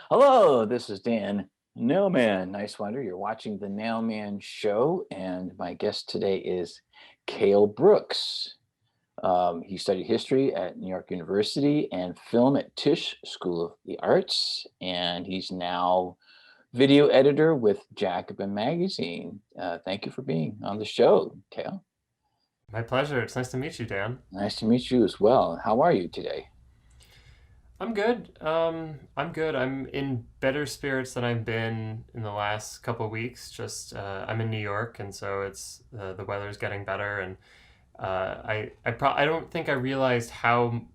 Hello, this is Dan Nowman Niswander. You're watching the Nowman Show, and my guest today is Cale Brooks. He studied history at New York University and film at Tisch School of the Arts, and he's now video editor with Jacobin Magazine. Thank you for being on the show, Cale. My pleasure. It's nice to meet you, Dan. Nice to meet you as well. How are you today? I'm good. I'm good. I'm in better spirits than I've been in the last couple of weeks. Just I'm in New York, and so it's the weather's getting better. And I don't think I realized how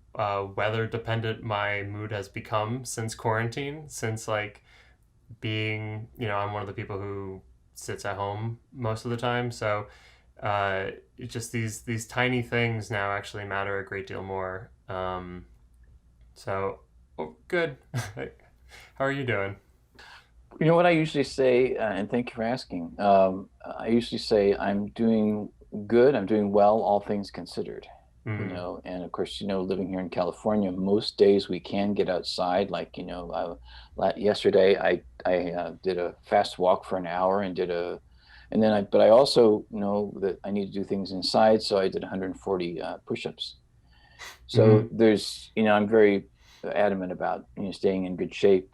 weather dependent my mood has become since quarantine. Since like being, I'm one of the people who sits at home most of the time. So just these tiny things now actually matter a great deal more. So, oh, good. How are you doing? You know what I usually say, and thank you for asking. I usually say I'm doing good. I'm doing well, all things considered. Mm, And of course, living here in California, most days we can get outside. Like, yesterday I did a fast walk for an hour and then but I also know that I need to do things inside, so I did 140 push-ups. So mm, I'm very adamant about staying in good shape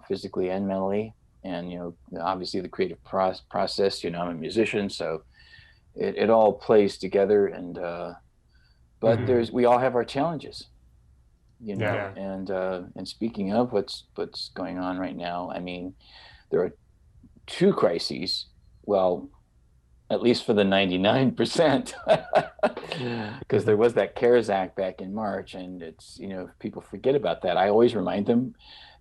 physically and mentally, and obviously the creative process. I'm a musician, so it all plays together. And but mm. we all have our challenges, Yeah. and speaking of what's going on right now, I mean, there are two crises. Well, at least for the 99%, because there Mhm. was that CARES Act back in March, and if people forget about that, I always remind them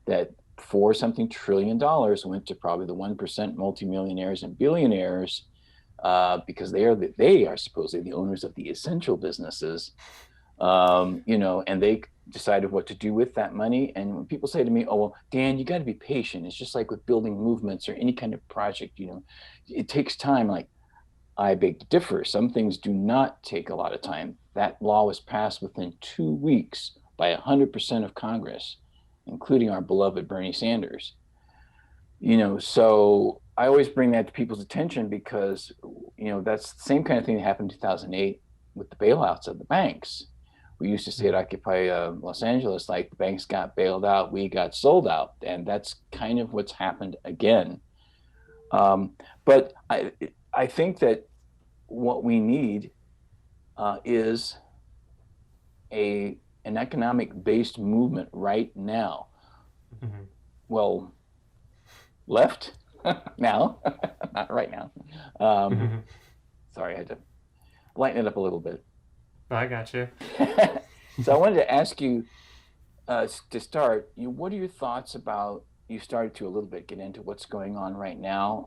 that four something trillion dollars went to probably the 1% multimillionaires and billionaires, because they are supposedly the owners of the essential businesses, and they decided what to do with that money. And when people say to me, "Oh, well, Dan, you got to be patient. It's just like with building movements or any kind of project, it takes time." Like, I beg to differ. Some things do not take a lot of time. That law was passed within 2 weeks by 100% of Congress, including our beloved Bernie Sanders. So I always bring that to people's attention because, that's the same kind of thing that happened in 2008 with the bailouts of the banks. We used to say at Mm. Occupy Los Angeles, like, the banks got bailed out, we got sold out. And that's kind of what's happened again. But I think that what we need is an economic based movement right now. Mhm. Well, left now, not right now. Um, Mhm. Sorry, I had to lighten it up a little bit. I got you. So I wanted to ask you, to start. What are your thoughts about? You started to a little bit get into what's going on right now,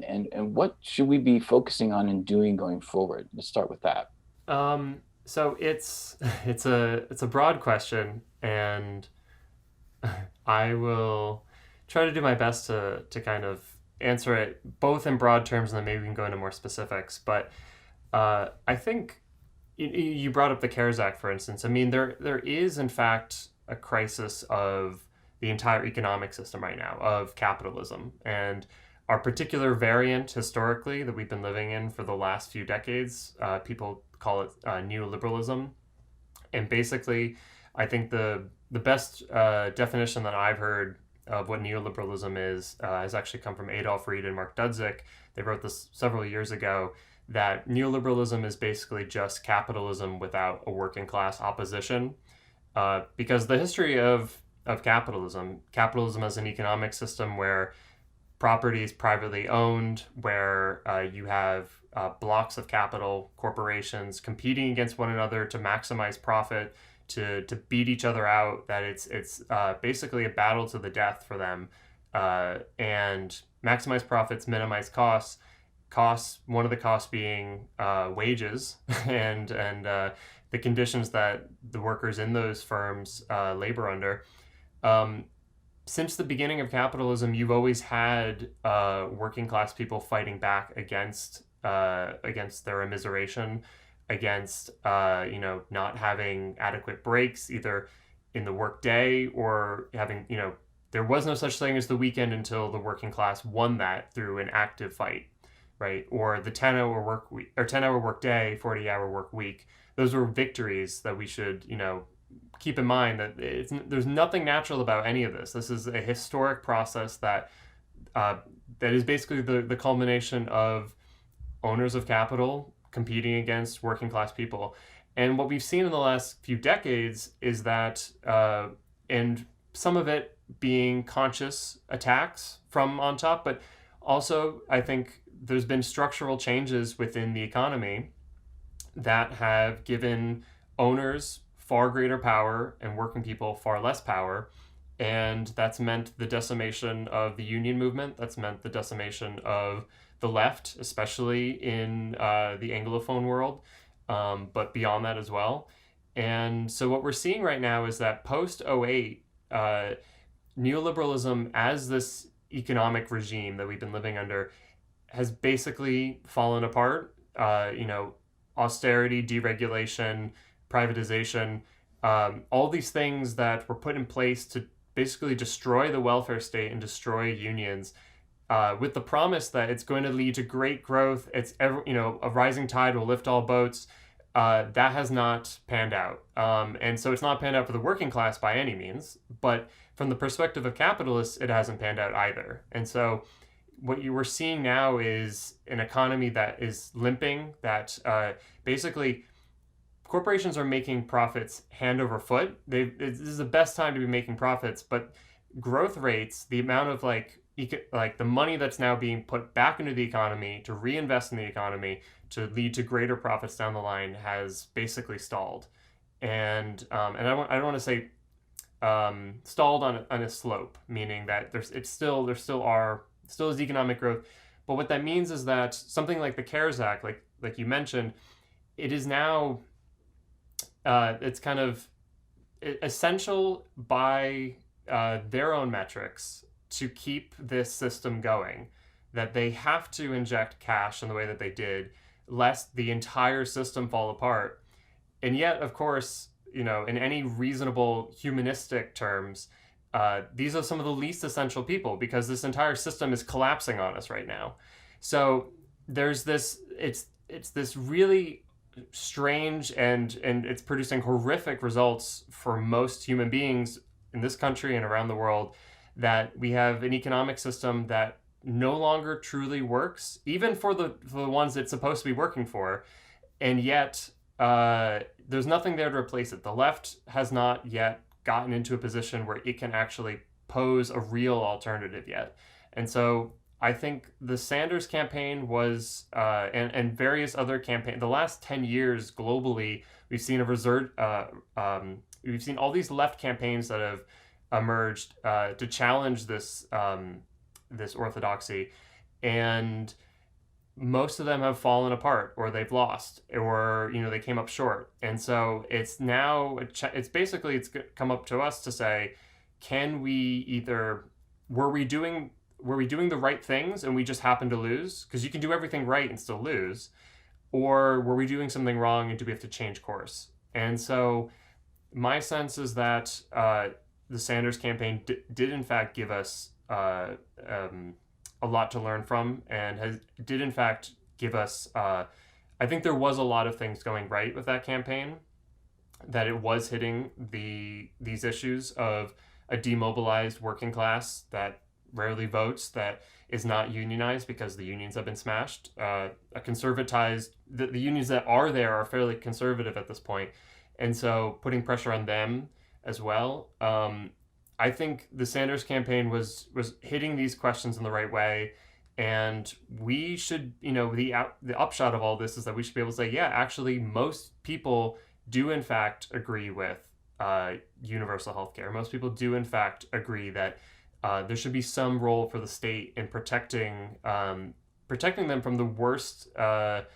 and what should we be focusing on and doing going forward? Let's start with that. So it's a broad question, and I will try to do my best to kind of answer it both in broad terms, and then maybe we can go into more specifics. But I think you brought up the CARES Act, for instance. I mean, there is in fact a crisis of the entire economic system right now of capitalism, and our particular variant historically that we've been living in for the last few decades. People call it neoliberalism, and basically, I think the best definition that I've heard of what neoliberalism is has actually come from Adolf Reed and Mark Dudzik. They wrote this several years ago, that neoliberalism is basically just capitalism without a working class opposition. Because the history of capitalism as an economic system where property is privately owned, where you have blocks of capital, corporations competing against one another to maximize profit, to beat each other out. That it's basically a battle to the death for them, and maximize profits, minimize costs. One of the costs being wages and the conditions that the workers in those firms labor under. Um, since the beginning of capitalism, you've always had working class people fighting back against their immiseration, against not having adequate breaks either in the work day or having there was no such thing as the weekend until the working class won that through an active fight, right? Or the 10-hour work week or 10-hour work day, 40-hour work week. Those were victories that we should, keep in mind that there's nothing natural about any of this. This is a historic process uh, that is basically the culmination of owners of capital competing against working class people. And what we've seen in the last few decades is that, and some of it being conscious attacks from on top, but also I think there's been structural changes within the economy that have given owners far greater power and working people far less power. And that's meant the decimation of the union movement. That's meant the decimation of the left, especially in the Anglophone world, but beyond that as well. And so what we're seeing right now is that post '08, neoliberalism as this economic regime that we've been living under has basically fallen apart. Austerity, deregulation, privatization, all these things that were put in place to basically destroy the welfare state and destroy unions, with the promise that it's going to lead to great growth. A rising tide will lift all boats. That has not panned out. And so it's not panned out for the working class by any means, but from the perspective of capitalists, it hasn't panned out either. And so what you were seeing now is an economy that is limping, that basically corporations are making profits hand over foot. This is the best time to be making profits, but growth rates, the amount of like the money that's now being put back into the economy to reinvest in the economy to lead to greater profits down the line has basically stalled. And I don't want to say stalled on a slope, meaning that there still is economic growth. But what that means is that something like the CARES Act, like you mentioned, it is now it's kind of essential by their own metrics to keep this system going, that they have to inject cash in the way that they did, lest the entire system fall apart. And yet, of course, in any reasonable humanistic terms, these are some of the least essential people because this entire system is collapsing on us right now. So there's this, it's this really strange and it's producing horrific results for most human beings in this country and around the world, that we have an economic system that no longer truly works, even for the ones it's supposed to be working for. And yet there's nothing there to replace it. The left has not yet gotten into a position where it can actually pose a real alternative yet. And so I think the Sanders campaign was, and various other campaigns, the last 10 years globally, we've seen we've seen all these left campaigns that have emerged to challenge this orthodoxy, and most of them have fallen apart, or they've lost, or they came up short. And so it's now it's come up to us to say, can we either were we doing the right things and we just happened to lose, because you can do everything right and still lose, or were we doing something wrong and do we have to change course? And so my sense is that the Sanders campaign did in fact give us a lot to learn from, and did in fact give us, I think there was a lot of things going right with that campaign, that it was hitting these issues of a demobilized working class that rarely votes, that is not unionized because the unions have been smashed, a conservatized, the unions that are there are fairly conservative at this point, and so putting pressure on them as well. I think the Sanders campaign was hitting these questions in the right way, and we should, the upshot of all this is that we should be able to say, yeah, actually, most people do in fact agree with universal healthcare. Most people do in fact agree that there should be some role for the state in protecting them from the worst, the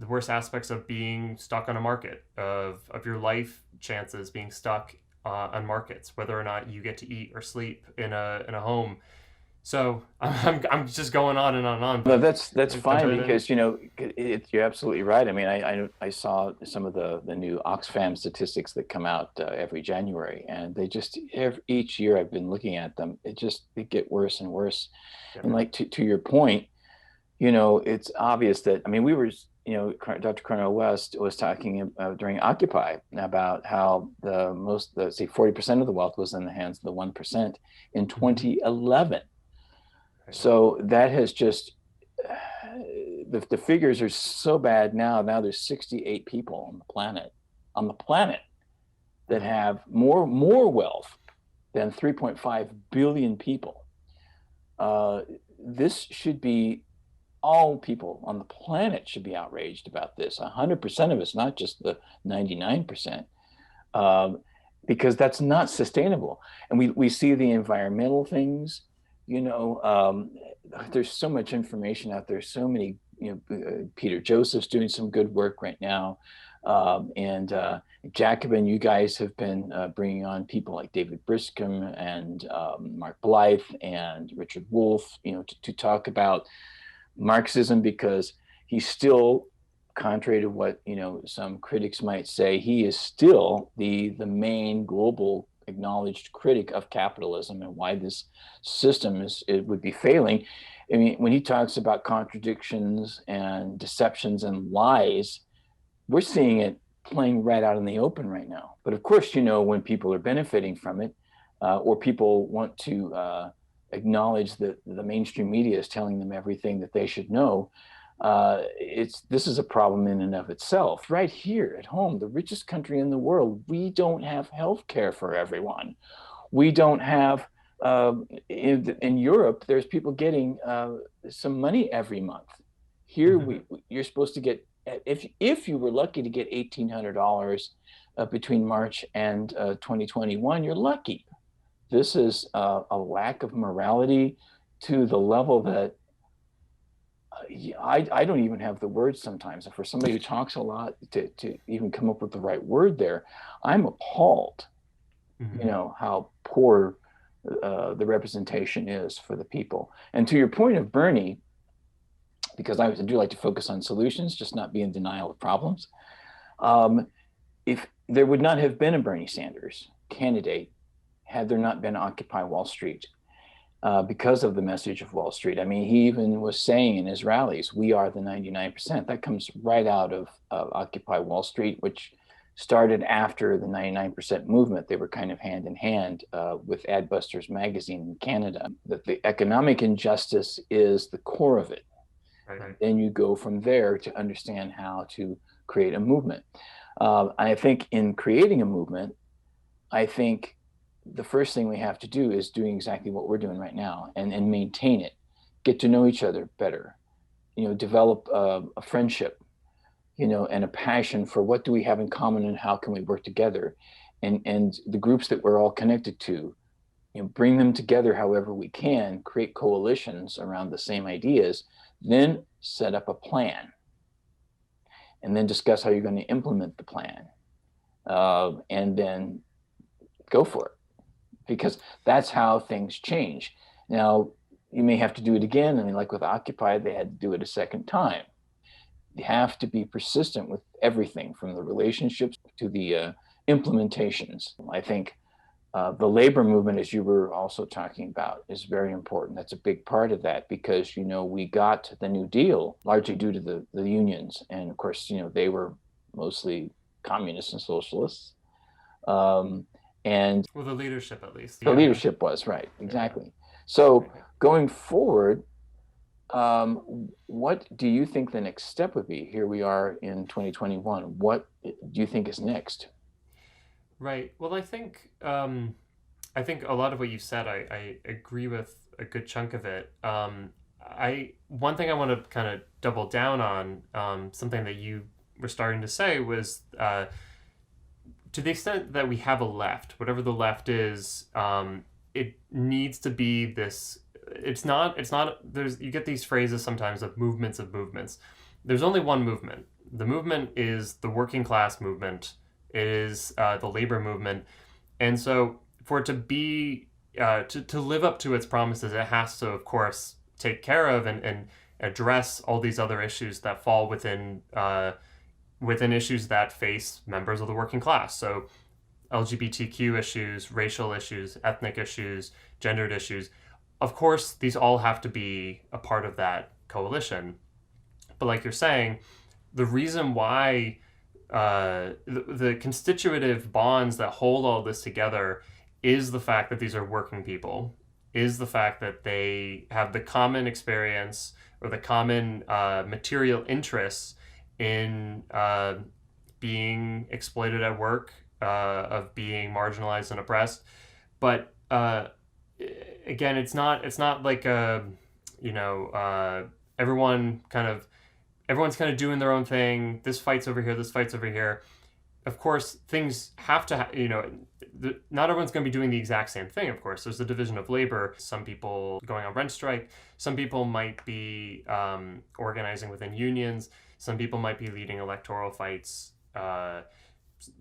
worst aspects of being stuck on a market, of your life chances being stuck on markets, whether or not you get to eat or sleep in a home. So I'm just going on and on and on, No, but that's I'm fine jumping in. because you're absolutely right. I mean, I saw some of the new Oxfam statistics that come out every January, and they just each year I've been looking at them. They get worse and worse. Yeah. And like to your point, it's obvious that I mean we were Dr. Cornel West was talking during Occupy about how say 40% of the wealth was in the hands of the 1% in Mm-hmm. 2011. Right. So that has just the figures are so bad now. Now there's 68 people on the planet that Wow. have more wealth than 3.5 billion people. Uh, this should be all people on the planet should be outraged about this. 100% of us, not just the 99%, um, because that's not sustainable. And we see the environmental things. You know, there's so much information out there. So many. Peter Joseph's doing some good work right now, and Jacobin. You guys have been bringing on people like David Briscom and Mark Blythe and Richard Wolff. To talk about Marxism because he's still, contrary to what some critics might say, he is still the main global acknowledged critic of capitalism and why this system it would be failing. I mean, when he talks about contradictions and deceptions and lies, we're seeing it playing right out in the open right now. But of course, when people are benefiting from it, or people want to acknowledge that the mainstream media is telling them everything that they should know, this is a problem in and of itself. Right here at home, the richest country in the world, we don't have health care for everyone. We don't have in Europe. There's people getting some money every month. Here, you're supposed to get if you were lucky to get $1,800 between March and 2021, you're lucky. This is a lack of morality to the level that I don't even have the words sometimes. And for somebody who talks a lot to even come up with the right word there, I'm appalled, Mm-hmm. how poor the representation is for the people. And to your point of Bernie, because I do like to focus on solutions, just not be in denial of problems. If there would not have been a Bernie Sanders candidate had there not been Occupy Wall Street, because of the message of Wall Street. I mean, he even was saying in his rallies, we are the 99%. That comes right out of Occupy Wall Street, which started after the 99% movement. They were kind of hand in hand with Adbusters Magazine in Canada. That the economic injustice is the core of it. Right. And then you go from there to understand how to create a movement. I think in creating a movement, I think the first thing we have to do is doing exactly what we're doing right now and maintain it, get to know each other better, develop a friendship, and a passion for what do we have in common and how can we work together, and the groups that we're all connected to, bring them together however we can, create coalitions around the same ideas, then set up a plan, and then discuss how you're going to implement the plan, and then go for it, because that's how things change. Now, you may have to do it again. I mean, like with Occupy, they had to do it a second time. You have to be persistent with everything from the relationships to the implementations. I think the labor movement, as you were also talking about, is very important. That's a big part of that because, we got the New Deal largely due to the unions. And of course, they were mostly communists and socialists. And Well, the leadership at least. the Yeah. leadership was right, exactly. So Right. going forward, what do you think the next step would be? Here we are in 2021. What do you think is next? Right. Well, I think a lot of what you said, I agree with a good chunk of it. I one thing I want to kind of double down on, something that you were starting to say was, to the extent that we have a left, whatever the left is, it needs to be this. It's not. It's not. There's you get these phrases sometimes of movements of movements. There's only one movement. The movement is the working class movement. It is the labor movement, and so for it to be to live up to its promises, it has to, of course, take care of and address all these other issues that fall within issues that face members of the working class. So LGBTQ issues, racial issues, ethnic issues, gendered issues. Of course, these all have to be a part of that coalition. But like you're saying, the reason why the constitutive bonds that hold all this together is the fact that these are working people, is the fact that they have the common experience or the common material interests in being exploited at work, of being marginalized and oppressed. But again, it's not like everyone kind of everyone's kind of doing their own thing. This fight's over here. This fight's over here. Of course, things have to, not everyone's going to be doing the exact same thing, of course. There's a division of labor. Some people going on rent strike. Some people might be organizing within unions. Some people might be leading electoral fights.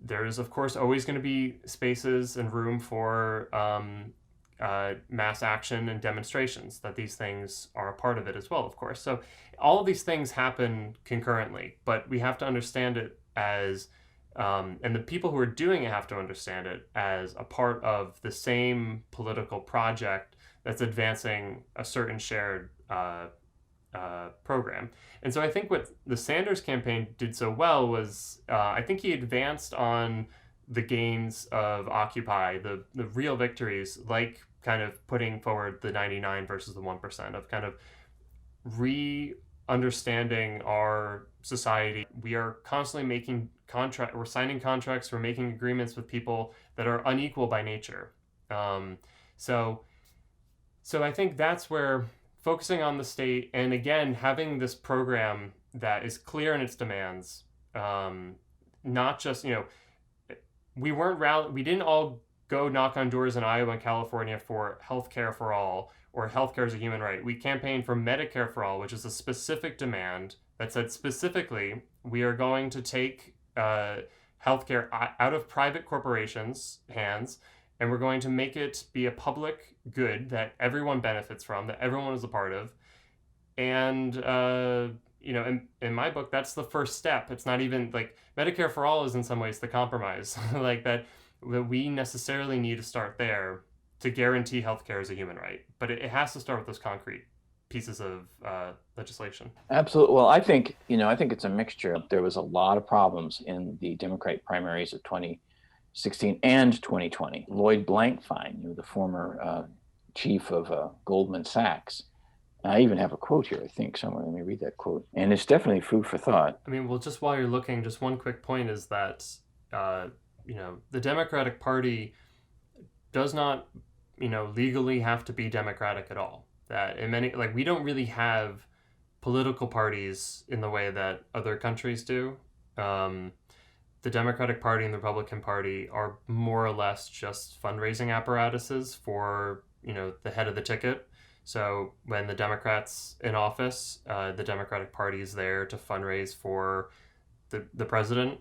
There's, of course, always going to be spaces and room for mass action and demonstrations, that these things are a part of it as well, of course. So all of these things happen concurrently, but we have to understand it as, and the people who are doing it have to understand it as a part of the same political project that's advancing a certain shared program. And so I think what the Sanders campaign did so well was, I think he advanced on the gains of Occupy, the real victories, like kind of putting forward the 99 versus the 1%, of kind of re-understanding our society. We are constantly making we're signing contracts, we're making agreements with people that are unequal by nature. So I think that's where focusing on the state, and again, having this program that is clear in its demands, not just, we didn't all go knock on doors in Iowa and California for healthcare for all, or healthcare as a human right. We campaigned for Medicare for all, which is a specific demand that said specifically, we are going to take healthcare out of private corporations' hands, and we're going to make it be a public good that everyone benefits from, that everyone is a part of. And in my book, that's the first step. It's not even like Medicare for all is in some ways the compromise, like that we necessarily need to start there to guarantee healthcare as a human right. But it has to start with those concrete pieces of legislation. Absolutely. Well, I think it's a mixture. There was a lot of problems in the Democratic primaries of 2016 and 2020. Lloyd Blankfein, the former chief of Goldman Sachs. I even have a quote here, I think, somewhere. Let me read that quote. And it's definitely food for thought. I mean, well, just while you're looking, just one quick point is that, the Democratic Party does not, legally have to be Democratic at all. That in many, we don't really have political parties in the way that other countries do. The Democratic Party and the Republican Party are more or less just fundraising apparatuses for, the head of the ticket. So when the Democrats in office, the Democratic Party is there to fundraise for the president,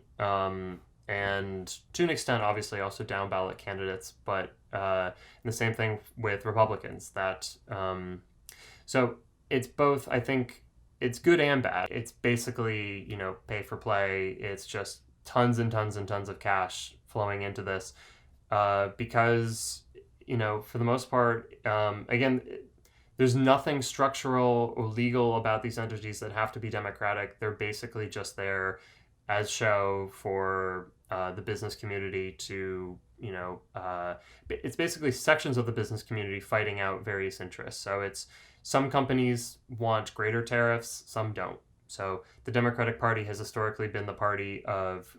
and to an extent, obviously, also down ballot candidates. But the same thing with Republicans. That so it's both. I think it's good and bad. It's basically pay for play. It's just tons and tons and tons of cash flowing into this, because for the most part, again, there's nothing structural or legal about these entities that have to be democratic. They're basically just there as show for the business community to, it's basically sections of the business community fighting out various interests. So it's some companies want greater tariffs, some don't. So the Democratic Party has historically been the party of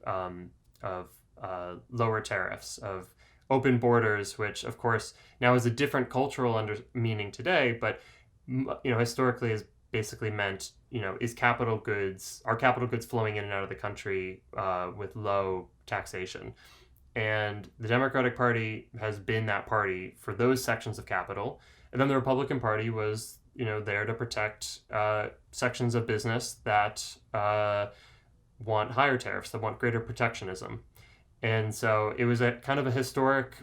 lower tariffs, of open borders, which of course now is a different cultural meaning today, but historically has basically meant is capital goods flowing in and out of the country with low taxation. And the Democratic Party has been that party for those sections of capital, and then the Republican Party was there to protect sections of business that want higher tariffs, that want greater protectionism. And so it was a kind of a historic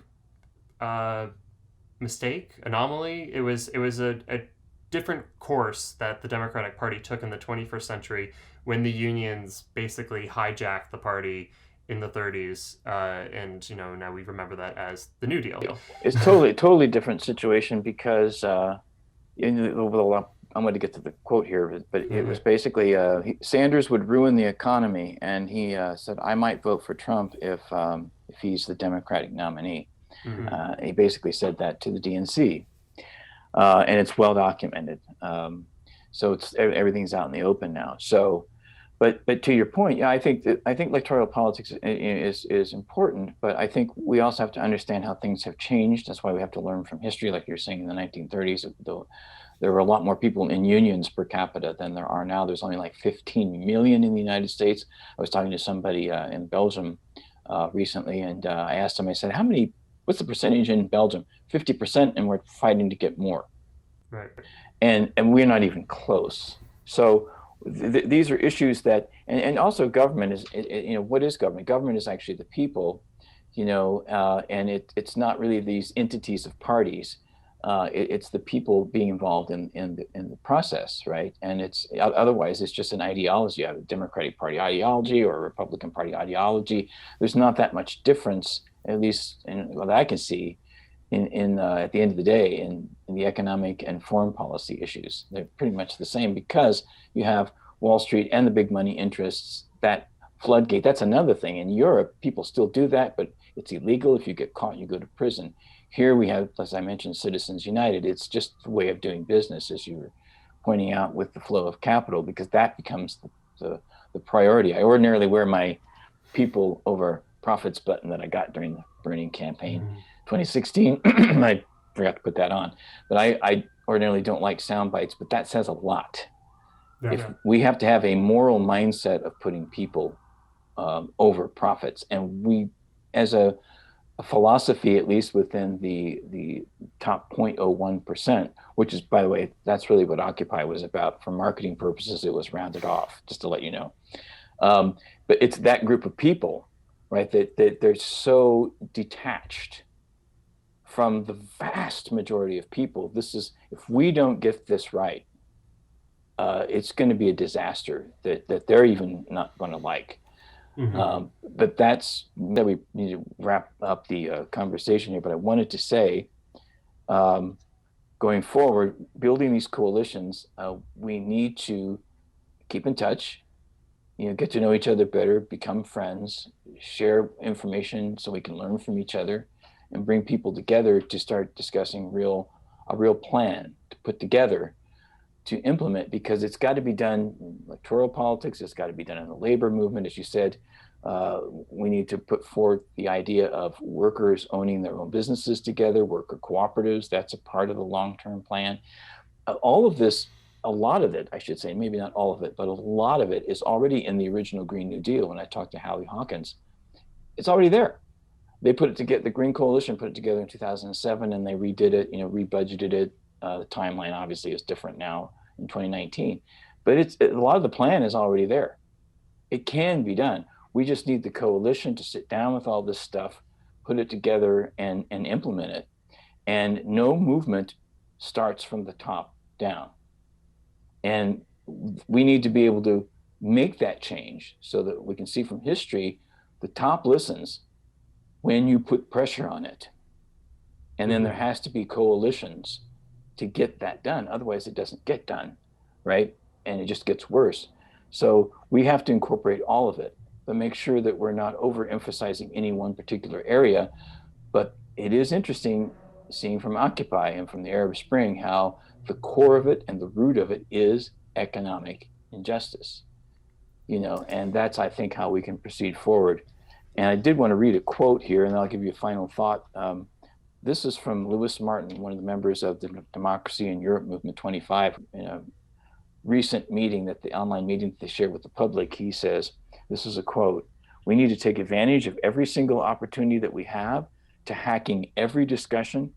mistake, anomaly. It was a different course that the Democratic Party took in the 21st century when the unions basically hijacked the party in the 30s, and now we remember that as the New Deal. It's totally different situation because I'm going to get to the quote here, but it was basically Sanders would ruin the economy, and he said, "I might vote for Trump if he's the Democratic nominee." He basically said that to the DNC, and it's well documented. So everything's out in the open now. So, but to your point, yeah, I think electoral politics is important, but I think we also have to understand how things have changed. That's why we have to learn from history, like you're saying in the 1930s. There were a lot more people in unions per capita than there are now. There's only like 15 million in the United States. I was talking to somebody in Belgium recently, and I asked him, I said, what's the percentage in Belgium? 50%, and we're fighting to get more. Right. And we're not even close. So these are issues that, and also government is, what is government? Government is actually the people, and it's not really these entities of parties. It's the people being involved in the process, right? And otherwise it's just an ideology. You have a Democratic Party ideology or a Republican Party ideology. There's not that much difference, at least in what I can see, in at the end of the day, in the economic and foreign policy issues. They're pretty much the same because you have Wall Street and the big money interests. That floodgate. That's another thing. In Europe, people still do that, but it's illegal. If you get caught, you go to prison. Here we have, as I mentioned, Citizens United. It's just the way of doing business, as you were pointing out, with the flow of capital, because that becomes the priority. I ordinarily wear my people over profits button that I got during the Bernie campaign, 2016. I forgot to put that on, but I ordinarily don't like sound bites, but that says a lot. If we have to have a moral mindset of putting people over profits, and we, as a philosophy, at least within the top 0.01%, which is, by the way, that's really what Occupy was about. For marketing purposes, it was rounded off, just to let you know. But it's that group of people, right, that they're so detached from the vast majority of people. If we don't get this right, it's going to be a disaster that they're even not going to like. But that we need to wrap up the conversation here. But I wanted to say, going forward, building these coalitions, we need to keep in touch, get to know each other better, become friends, share information so we can learn from each other, and bring people together to start discussing a real plan to put together to implement, because it's got to be done in electoral politics. It's got to be done in the labor movement. As you said, we need to put forth the idea of workers owning their own businesses together, worker cooperatives. That's a part of the long-term plan. All of this, a lot of it, I should say, maybe not all of it, but a lot of it is already in the original Green New Deal. When I talked to Hallie Hawkins, it's already there. They put it together, the Green Coalition put it together in 2007, and they redid it, rebudgeted it. The timeline obviously is different now in 2019, but a lot of the plan is already there. It can be done. We just need the coalition to sit down with all this stuff, put it together, and implement it. And no movement starts from the top down. And we need to be able to make that change so that we can see from history, the top listens when you put pressure on it. And then there has to be coalitions to get that done. Otherwise, it doesn't get done, right? And it just gets worse. So we have to incorporate all of it, but make sure that we're not overemphasizing any one particular area. But it is interesting seeing from Occupy and from the Arab Spring how the core of it and the root of it is economic injustice, and that's, I think, how we can proceed forward. And I did want to read a quote here, and then I'll give you a final thought. This is from Lewis Martin, one of the members of the Democracy in Europe Movement 25. In a recent meeting, the online meeting that they shared with the public, he says, this is a quote: "We need to take advantage of every single opportunity that we have to hacking every discussion,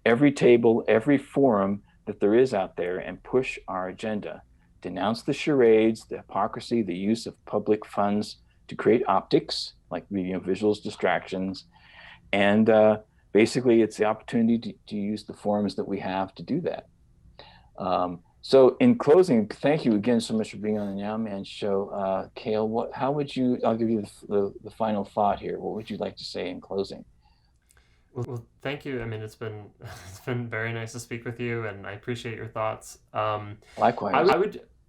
every table, every forum that there is out there, and push our agenda. Denounce the charades, the hypocrisy, the use of public funds to create optics, like visuals, distractions, and basically, it's the opportunity to use the forums that we have to do that. So in closing, thank you again so much for being on the Nowman Show. Cale, how would you, I'll give you the final thought here. What would you like to say in closing? Well, thank you. I mean, it's been it's been very nice to speak with you, and I appreciate your thoughts. Likewise.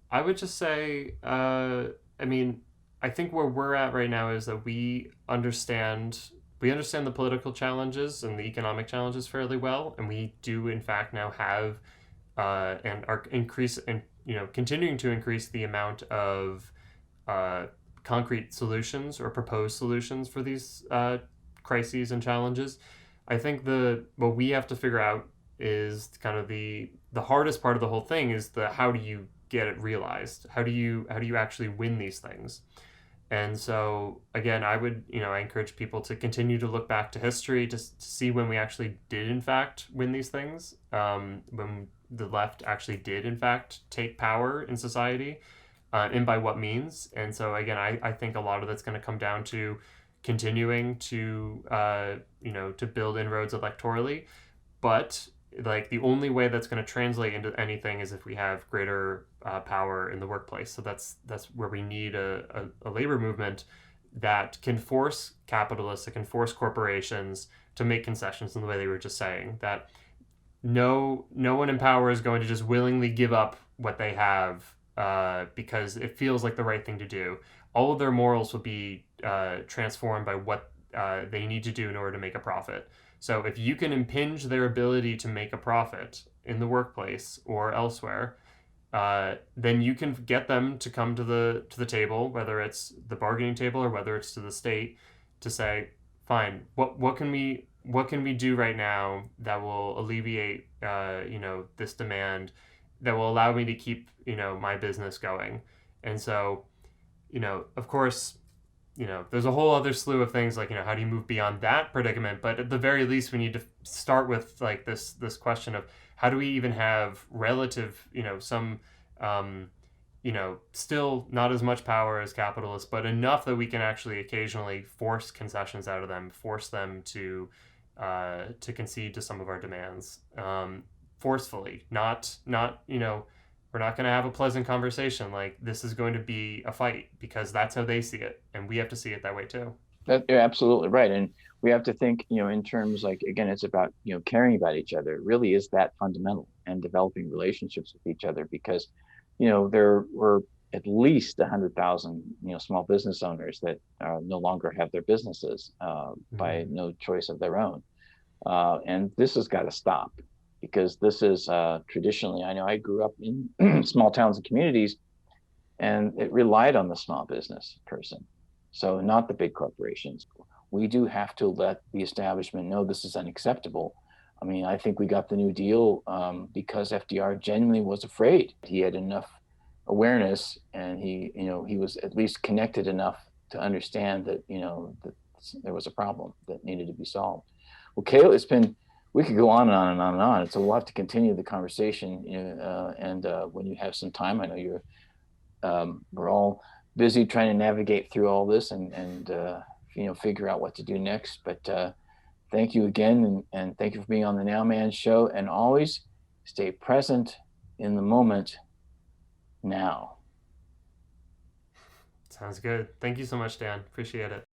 I would just say, I mean, I think where we're at right now is that we understand the political challenges and the economic challenges fairly well, and we do in fact now have and are increase and continuing to increase the amount of uh, concrete solutions or proposed solutions for these crises and challenges. I think the what we have to figure out is kind of the hardest part of the whole thing is the how do you get it realized? How do you actually win these things? And so again, I encourage people to continue to look back to history to see when we actually did in fact win these things, when the left actually did in fact take power in society, and by what means. And so again, I think a lot of that's going to come down to continuing to to build inroads electorally, but like the only way that's going to translate into anything is if we have greater power in the workplace. So that's where we need a labor movement that can force capitalists, that can force corporations to make concessions in the way they were just saying. That no one in power is going to just willingly give up what they have because it feels like the right thing to do. All of their morals will be transformed by what they need to do in order to make a profit. So if you can impinge their ability to make a profit in the workplace or elsewhere, then you can get them to come to the table, whether it's the bargaining table or whether it's to the state, to say, fine, what can we do right now that will alleviate this demand, that will allow me to keep my business going. And so of course, there's a whole other slew of things like, how do you move beyond that predicament? But at the very least, we need to start with like this question of how do we even have relative, some, still not as much power as capitalists, but enough that we can actually occasionally force concessions out of them, force them to concede to some of our demands, forcefully, not we're not going to have a pleasant conversation. Like this is going to be a fight because that's how they see it, and we have to see it that way too. You're absolutely right. And we have to think, in terms like, again, it's about, caring about each other. It really is that fundamental, and developing relationships with each other, because, there were at least 100,000, small business owners that no longer have their businesses by no choice of their own. And this has got to stop, because this is traditionally, I know I grew up in small towns and communities, and it relied on the small business person. So not the big corporations. We do have to let the establishment know this is unacceptable. I mean, I think we got the New Deal because FDR genuinely was afraid. He had enough awareness, and he was at least connected enough to understand that, that there was a problem that needed to be solved. Well, Cale, we could go on and on and on and on. So we'll have to continue the conversation. And when you have some time, I know we're all busy trying to navigate through all this and figure out what to do next. But thank you again, and thank you for being on the Nowman Show. And always stay present in the moment now. Sounds good. Thank you so much, Dan. Appreciate it.